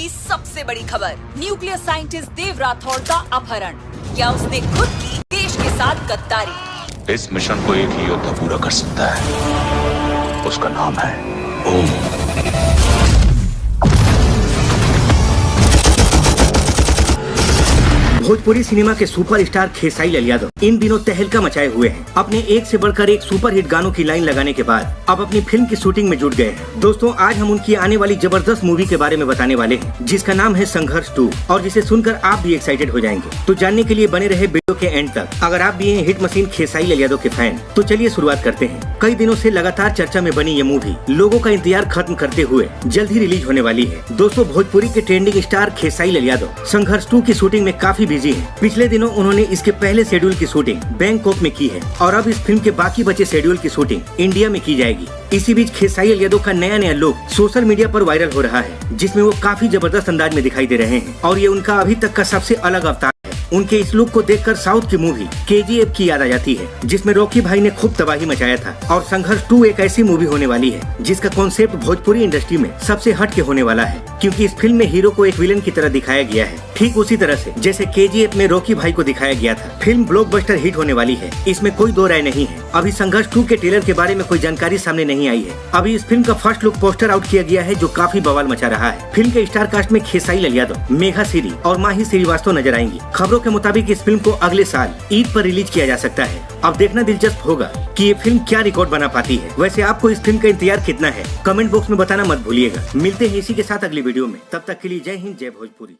की सबसे बड़ी खबर, न्यूक्लियर साइंटिस्ट देव राठौड़ का अपहरण। क्या उसने खुद की देश के साथ गद्दारी? इस मिशन को एक ही योद्धा पूरा कर सकता है, उसका नाम है ओम। भोजपुरी सिनेमा के सुपरस्टार खेसारी लाल यादव इन दिनों तहलका मचाए हुए हैं। अपने एक से बढ़कर एक सुपरहिट गानों की लाइन लगाने के बाद अब अपनी फिल्म की शूटिंग में जुट गए हैं। दोस्तों, आज हम उनकी आने वाली जबरदस्त मूवी के बारे में बताने वाले हैं, जिसका नाम है संघर्ष 2, और जिसे सुनकर आप भी एक्साइटेड हो जाएंगे। तो जानने के लिए बने रहे वीडियो के एंड तक। अगर आप भी हैं हिट मशीन खेसारी लाल यादव के फैन, तो चलिए शुरुआत करते हैं। कई दिनों से लगातार चर्चा में बनी ये मूवी लोगों का इंतजार खत्म करते हुए जल्द ही रिलीज होने वाली है। दोस्तों, भोजपुरी के ट्रेंडिंग स्टार खेसारी लाल यादव संघर्ष 2 की शूटिंग में काफी बिजी है। पिछले दिनों उन्होंने इसके पहले शेड्यूल की शूटिंग बैंकॉक में की है और अब इस फिल्म के बाकी बचे शेड्यूल की शूटिंग इंडिया में की जाएगी। इसी बीच खेसारी लाल यादव का नया लुक सोशल मीडिया पर वायरल हो रहा है, जिसमें वो काफी जबरदस्त अंदाज में दिखाई दे रहे हैं और ये उनका अभी तक का सबसे अलग अवतार है। उनके इस लुक को देखकर साउथ की मूवी KGF की याद आ जाती है, जिसमें रॉकी भाई ने खूब तबाही मचाया था। और संघर्ष 2 एक ऐसी मूवी होने वाली है जिसका कॉन्सेप्ट भोजपुरी इंडस्ट्री में सबसे हट के होने वाला है, क्योंकि इस फिल्म में हीरो को एक विलन की तरह दिखाया गया है, ठीक उसी तरह से जैसे KGF में रॉकी भाई को दिखाया गया था। फिल्म ब्लॉकबस्टर हिट होने वाली है, इसमें कोई दो राय नहीं है। अभी संघर्ष 2 के ट्रेलर के बारे में कोई जानकारी सामने नहीं आई है। अभी इस फिल्म का फर्स्ट लुक पोस्टर आउट किया गया है, जो काफी बवाल मचा रहा है। फिल्म के स्टार कास्ट में खेसारी लाल यादव, मेघा सीरी और माही श्रीवास्तव नजर आएंगी। खबरों के मुताबिक इस फिल्म को अगले साल ईद पर रिलीज किया जा सकता है। अब देखना दिलचस्प होगा कि ये फिल्म क्या रिकॉर्ड बना पाती है। वैसे आपको इस फिल्म का इंतजार कितना है, कमेंट बॉक्स में बताना मत भूलिएगा। मिलते हैं इसी के साथ अगली वीडियो में, तब तक के लिए जय हिंद, जय भोजपुरी।